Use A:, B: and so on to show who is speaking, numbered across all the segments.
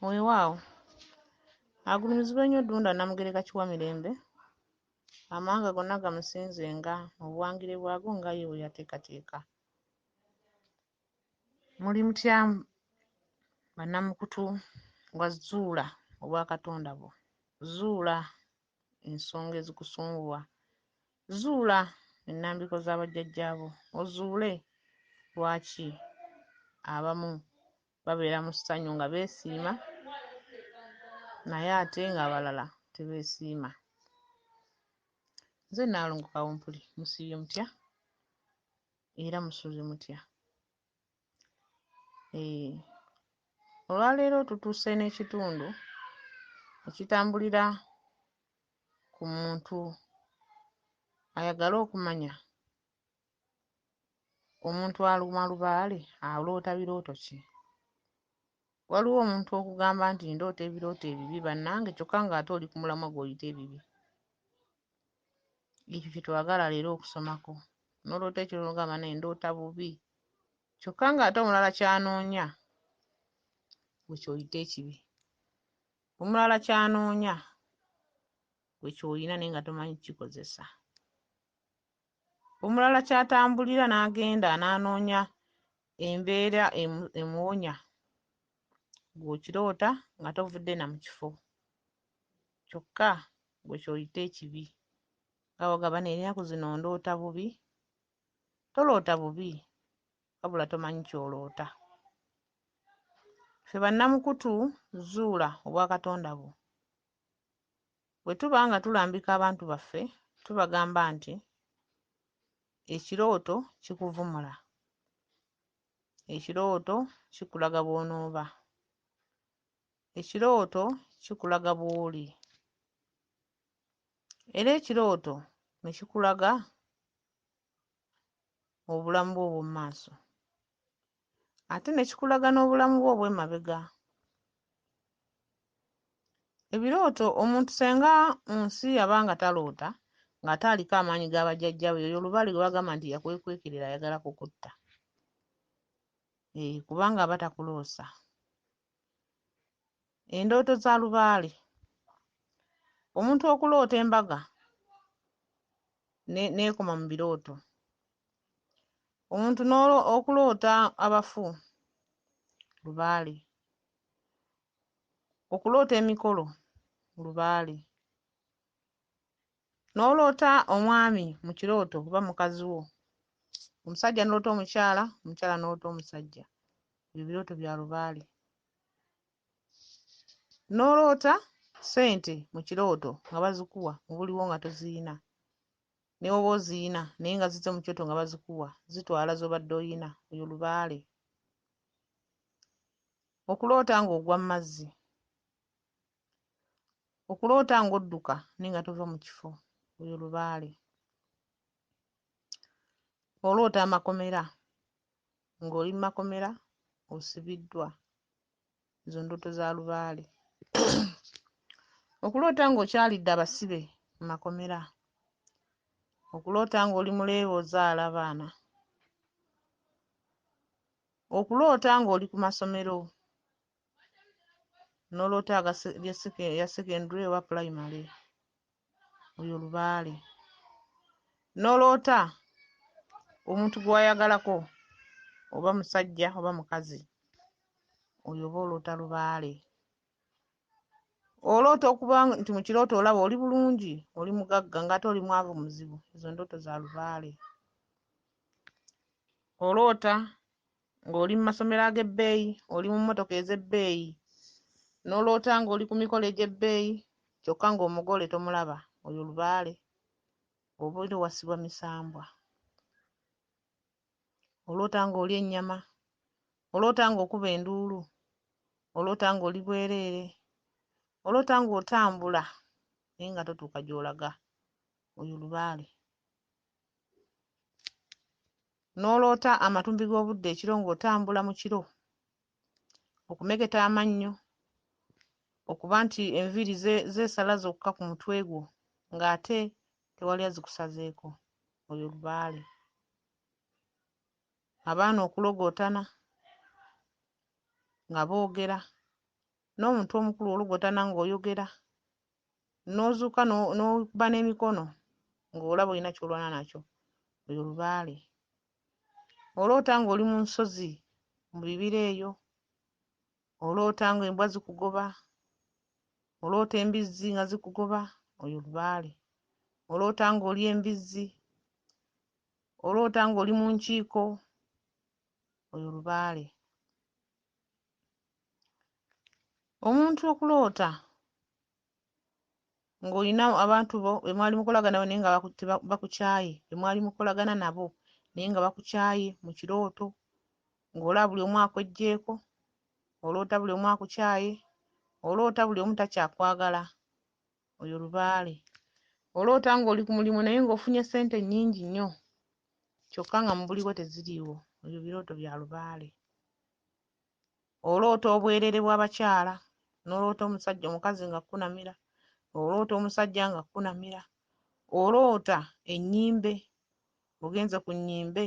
A: Weewaawo agulumizibwa nnyo Ddunda Namugereka Kiwamirembe, amawanga gonna gamusinzenga mu buwangire bwago nga ye bwe yateekateeka. Muli mutya bannamukutu gwa zuula obwa Katonda bwo, zuula ensonga ezikusumbuwa, zuula ennambiko z'abajjajjaabo, ozuule lwaki abamu babeera mu ssanyu nga beesiima naye ate ng'abalala tebeesiima. Nze Nnaalongo Kawumpuli, musiibye mutya era musuze mutya? Olwaleero tutuuse n'ekitundu ekitambulira ku muntu ayagala okumanya omuntu aluma lubaale aloota birooto ki. Waliwo omuntu okugamba nti ndoota ebirooto ebibi bannange kyokka ng'ate oli ku mulamwa gw'oyita ebibi. Ekyo kye twagala leero okusomako. N'oloota ekyo n'ogamba naye ndoota bubi kyokka ng'ate omulala ky'anoonya gwe ky'oyita ekibi. Omulala ky'anoonya gwe ky'oyina naye nga tomanyi kukikozesa. Omulala ky'atambulira n'agenda n'anoonya embeera emuwonya gw'okiroota nga tovudde na mu kifo kyokka gwe ky'oyita ekibi. Nga bw'ogamba n'ennaku zino ndoota bubi, toloota bubi wabula tomanyi ky'oloota. Ffe bannamukutu zuula obwa Katonda bwo. Bwe tuba nga tulambika abantu baffe tubagamba nti ekirooto kikuvumula, ekirooto kikulaga bw'onooba, ekirooto kikulaga bw'oli, era ekirooto ne kikulaga obulamu bwo obw'omu maaso, ate ne kikulaga n'obulamu bwo obw'emabega. Ebirooto omuntu senga mu nsi yaba nga taloota ng'ate aliko amaanyi ga bajjajjaabe, oyo lubaale gwe bagamba nti yakwekwekerera ayagala kukutta. Kubanga aba takuloosa. Endooto za lubaale, omuntu okuloota embaga n'ekoma mu birooto, omuntu okuloota abafu lubaale, okuloota emikolo lubaale, n'oloota omwami mu kirooto oba mukazi wo, omusajja n'oloota omukyala, omukyala n'oloota omusajja, ebyo birooto bya lubaale. N'oloota ssente mu kirooto nga bazikuwa obuliwo nga toziyina, ne bw'oba oziyina naye nga zizze mu kyoto nga bazikuwa zitwala z'obadde oyina, oyo lubaale. Okuloota ng'ogwa mu mazzi, okuloota ng'odduka naye nga tova mu kifo, oyo lubaale. Oloota amakomera, ng'oli mu makomera osibiddwa, ezo ndooto za lubaale. Okuloota ng'okyalidde abasibe mu makomera, okuloota ng'oli muleebe ozaala abaana, okuloota ng'oli ku masomero n'oloota ya secondary oba primary, oyo lubaale. N'oloota omuntu gwe wayagalako oba musajja oba mukazi, oyo oba oloota lubaale. Oloota okuba nti mu kirooto olaba oli bulungi, oli mugagga ng'ate oli mwavu muzibu, ezo ndooto za lubaale. Oloota ng'oli mu masomero ag'ebbeeyi, oli mu mmotoka ez'ebbeeyi, n'oloota ng'oli ku mikolo egy'ebbeeyi kyokka ng'omugole tomulaba, oyo lubaale, oba oli owasibwa misambwa. Oloota ng'olya ennyama, oloota ng'okuba enduulu, oloota ng'oli bwereere, oloota ng'otambula naye nga totuuka gy'olaga, oyo lubaale. N'oloota amatumbi g'obudde ekiro ng'otambula mu kiro, okumegeta amannyo, okuba nti enviiri zeesala zokka ku mutwe gwo ng'ate tewali azikusazeeko, oyo lubaale. Abaana okulogootana nga boogera n'omuntu omukulu olugotana ng'oyogera n'ozuuka n'okuba n'emikono ng'olaba olina ky'olwana nakyo, oyo lubaale. Oloota ng'oli mu nsozi mu bibira eyo, oloota ng'embwa zikugoba, oloota embizzi nga zikugoba, oyo lubaale. Oloota ng'oli embizzi, oloota ng'oli mu nkiiko, oyo lubaale. Omuntu okuloota ng'olina abantu bo be mwali mukolagana naye nga bakukyaye, be mwali mukolagana nabo naye nga bakukyaye mu kirooto, ng'olaba buli omu akweggyeko, oloota buli omu akukyaye, oloota buli omu takyakwagala, oyo lubaale. Oloota ng'oli ku mulimu naye ng'ofunye ssente nnyingi nnyo kyokka nga mu buli bwo teziriiwo, ebyo birooto bya lubaale. Oloota obwereere bw'abakyala, n'oloota omukazi ng'akkunamira, oloota omusajja ng'akkunamira, oloota ennyimbe, ogenze ku nnyimbe,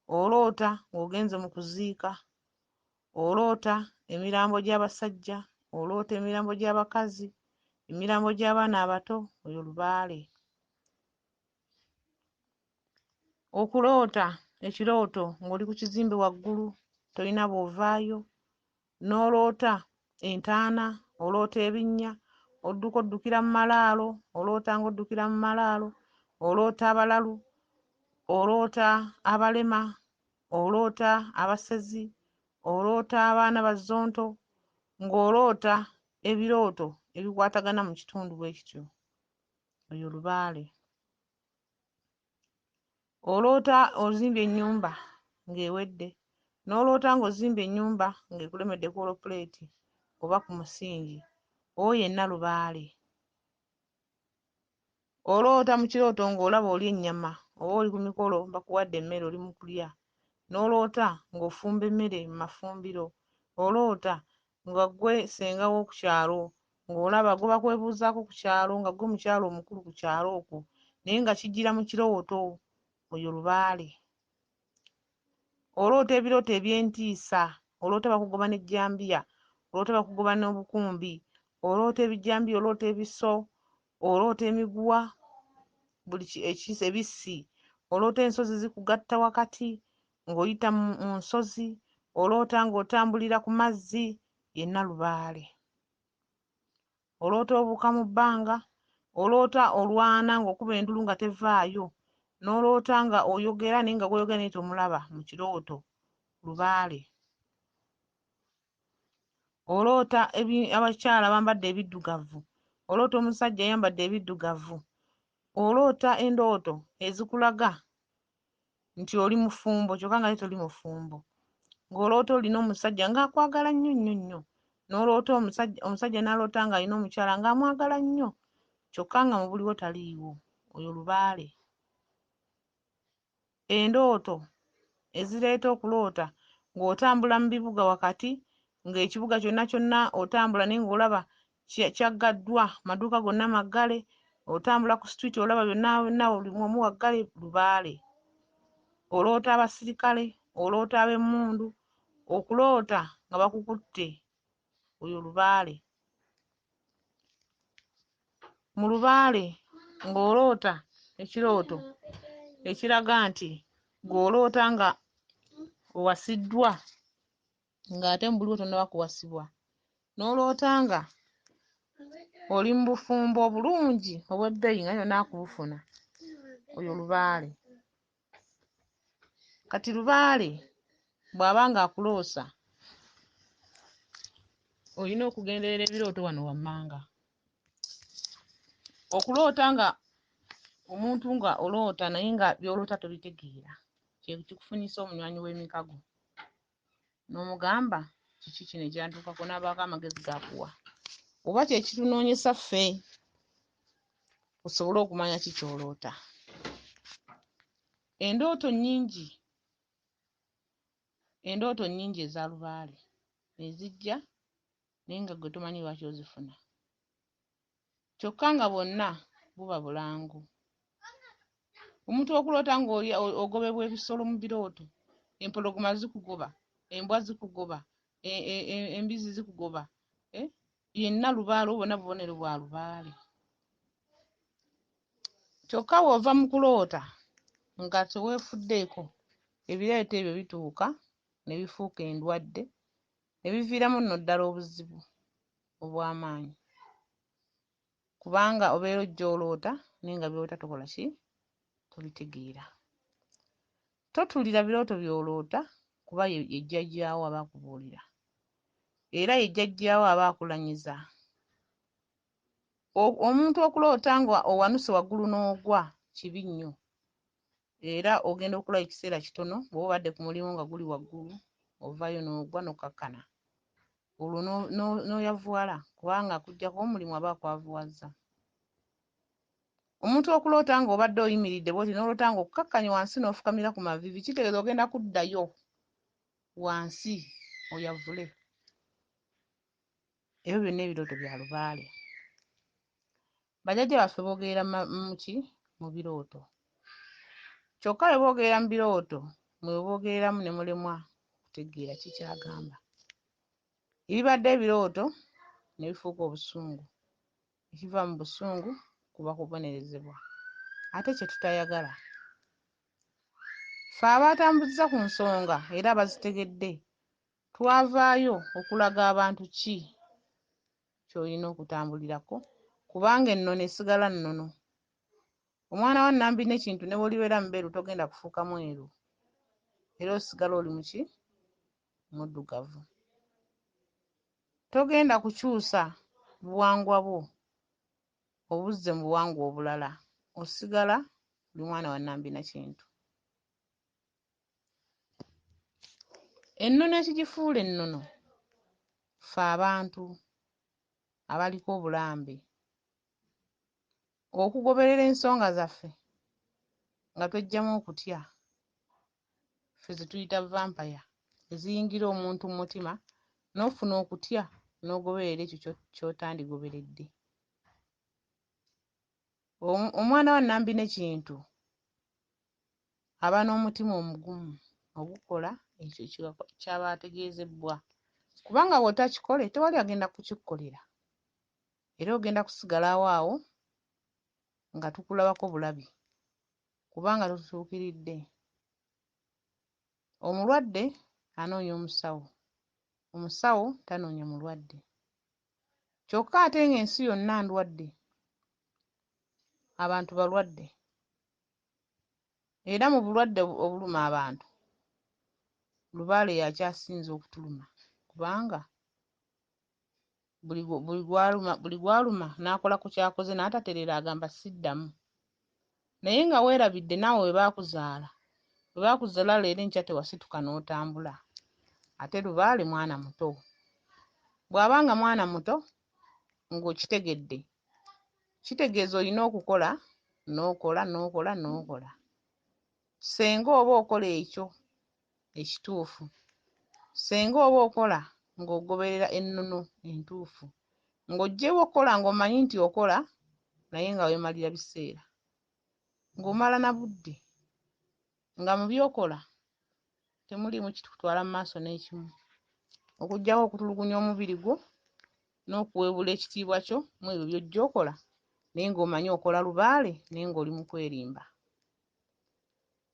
A: oloota ng'ogenze mu kuziika, oloota emirambo gy'abasajja, oloota emirambo gy'abakazi, emirambo gy'abaana abato, oyo lubaale. Okuloota ekirooto ng'oli ku kizimbe waggulu tolina bw'ovaayo, n'oloota entaana, oloota ebinnya, odduka oddukira mu malaalo, oloota ng'oddukira mu malaalo, oloota abalalu, oloota abalema, oloota abasezi, oloota abaana ba zzonto, ng'oloota ebirooto ebikwatagana mu kitundu bwe kityo, oyo lubaale. Oloota ozimbye ennyumba ng'ewedde, n'oloota ng'ozimbye ennyumba ng'ekulemedde kolopuleeti oba ku musingi, oyo yenna lubaale. Oloota mu kirooto ng'olaba olya ennyama oba oli ku mikolo bakuwadde emmere oli mu kulya, n'oloota ng'ofumba emmere mu mafumbiro, oloota nga ggwe ssenga w'oku kyalo ng'olaba gwe bakwebuuzaako ku kyalo nga ggwe mukyala omukulu ku kyalo okwo naye nga kijjira mu kirooto, oyo lubaale. Oloota ebirooto eby'entiisa, oloota bakugoba n'ejjambiya, oloota bakugoba n'obukumbi, oloota ebijjambiya, oloota ebiso, oloota emiguwa, buli ebissi, oloota ensozi zikugatta wakati ng'oyita mu nsozi, oloota ng'otambulira ku mazzi, yenna lubaale. Oloota obuuka mu bbanga, oloota olwana ng'okuba endulu nga tevaayo, n'oloota nga oyogera naye nga gw'oyogera naye tomulaba mu kirooto, lubaale. Oloota abakyala bambadde ebiddugavu, oloota omusajja ayambadde ebiddugavu, oloota endooto ezikulaga nti oli mufumbo kyokka nga toli mufumbo, ng'oloota olina omusajja ng'akwagala nnyo nnyo nnyo, n'oloota omusajja n'aloota ng'alina omukyala ng'amwagala nnyo kyokka nga mu buliwo taliiwo, oyo lubaale. Endooto ezireeta okuloota ng'otambula mu bibuga wakati ng'ekibuga kyonna kyonna otambula naye ng'olaba kyaggaddwa, amaduuka gonna maggale, otambula ku street olaba byonna byonna buli omu waggale, lubaale. Oloota abasirikale, oloota ab'emmundu, okuloota nga bakukutte, oyo lubaale. Mu lubaale ng'oloota ekirooto ekiraga nti gw'oloota nga owasiddwa ng'ate mu buliwo tonnaba kuwasibwa, n'oloota nga oli mu bufumbo obulungi obw'ebbeeyi nga yonna akubufuna, oyo lubaale. Kati lubaale bw'aba ng'akuloosa olina okugenderera ebirooto wano wammanga. Okuloota nga omuntu nga oloota naye nga by'oloota tobitegeera kye kikufunyisa omunywanyi w'emikago, n'omugamba kiki kino ekyantuukako n'abaako amagezi g'akuwa, oba kye kitunoonyesa ffe osobole okumanya ki ky'oloota. Endooto nnyingi eza lubaale ezijja naye nga ggwe tomanyi lwaki ozifuna, kyokka nga bwonna buba bulangu. Omuntu okuloota ng'ogobebwa ebisolo mu birooto, empologoma zikugoba, embwa zikugoba, embizzi zikugoba, yenna lubaale obona bubonero bwa lubaale. Kyokka bw'ova mu kuloota nga teweefuddeeko, ebireeta ebyo bituuka ne bifuuka endwadde ne biviiramu nno ddala obuzibu obw'amaanyi, kubanga obeera ojja oloota naye nga by'oloota tokola ki? Tobitegeera. Totuulira birooto by'oloota kuba ye jjajjaawo aba akubuulira, era ye jjajjaawo aba akulanyiza. Omuntu okuloota nga owanuse waggulu n'ogwa kibi nnyo, era ogenda okulaba ekiseera kitono bw'oba obadde ku mulimu nga guli waggulu ovaayo n'ogwa n'okkakkana, olwo n'oyavuwala kubanga akuggyako omulimu aba akwavuwazza. Omuntu okuloota nga obadde oyimiridde bw'oti n'oloota nga okkakkanye wansi n'ofukamira ku maviivi, kitegeeza ogenda kuddayo wansi oyavule. Ebyo byonna ebirooto bya lubaale. Bajjajja baffe boogerera mu birooto, kyokka bwe boogerera mu birooto mwe boogereramu ne mulemwa okutegeera ki ky'agamba. Ebibadde ebirooto ne bifuuka obusungu, ekiva mu busungu kuba kubonerezebwa, ate kye tutayagala. Ffe abaatambuzza ku nsonga era abazitegedde, twavaayo okulaga abantu ki ky'olina okutambulirako, kubanga ennono esigala nnono. Omwana wa Nnambinekintu ne bw'olibeera mubeeru togenda kufuuka mweru, era osigala oli mu ki? Muddugavu. Togenda kukyusa buwangwa bwo obuzze mu buwangwa obulala, osigala oli mwana wa Nnambinakintu. Ennono ekigifuula ennono, ffe abantu abaliko obulambe, okugoberera ensonga zaffe nga tweggyamu okutya, ffe ze tuyita vampire, eziyingira omuntu mu mutima n'ofuna okutya n'ogoberera ekyo ky'otandigoberedde. Omwana wa Nnambinekintu aba n'omutima omugumu ogukola ekyo ky'aba ategeezebbwa, kubanga bw'otakikole tewali agenda kukikukolera, era ogenda kusigala awo nga tukulabako bulabi kubanga totutuukiridde. Omulwadde anoonya omusawo, omusawo tanoonya mulwadde. Kyokka ate ng'ensi yonna ndwadde, abantu balwadde, era mu bulwadde obuluma abantu, lubaale y'akyasinze okutuluma, kubanga buli gwaluma n'akolako ky'akoze n'atatereera agamba siddamu. Naye nga weerabidde naawe we baakuzaala leero enkya tewasituka n'otambula, ate lubaale mwana muto. Bw'abanga mwana muto ng'okitegedde, kitegeeza olina okukola n'okola. Senga oba okola ekyo ekituufu, senga oba okola ng'ogoberera ennono entuufu, ng'oggyeewo okukola ng'omanyi nti okola naye nga weemalira biseera, ng'omala na budde, nga mu by'okola temuliimu kitutwala mu maaso n'ekimu, okuggyako okutulugunya omubiri gwo n'okuweebula ekitiibwa kyo mu ebyo by'ojja okola, naye ng'omanyi okola lubaale naye ng'oli mu kwerimba.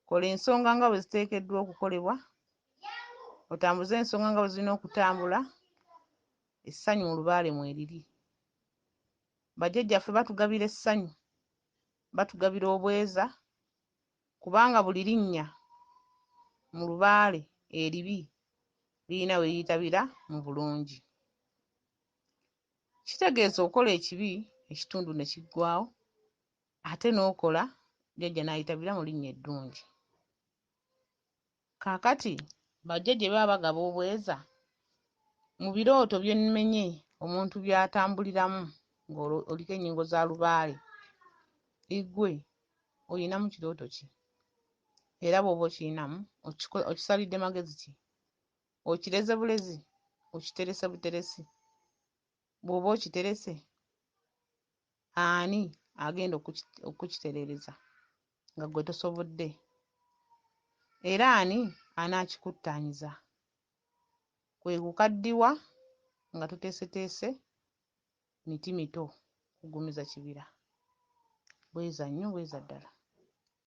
A: Kola ensonga nga bwe ziteekeddwa okukolebwa, otambuze ensonga nga bwe zirina okutambula, essanyu mu lubaale mweriri. Bajjajjaffe batugabira essanyu, batugabira obweza, kubanga buli linnya mu lubaale eribi lirina we liyitabira mu bulungi. Kitegeeza okola ekibi ekitundu ne kiggwaawo, ate n'okola jjajja n'ayitabira mu linnya eddungi. Kaakati bajjajja baba bagaba obweza mu birooto by'emmenye omuntu by'atambuliramu ng'oliko ennyingo za lubaale, eggwe olinamu kirooto ki? Era bw'oba okirinamu okisalidde magezi ki? Okireze bulezi? Okiterese buteresi? Bw'oba okiterese, ani agenda okukitereereza nga ggwe tosobodde? Era ani anaakikuttaanyiza? Kwe kukaddiwa nga tuteeseteese miti mito kugumiza kibira. Bweza nnyo, bweza ddala.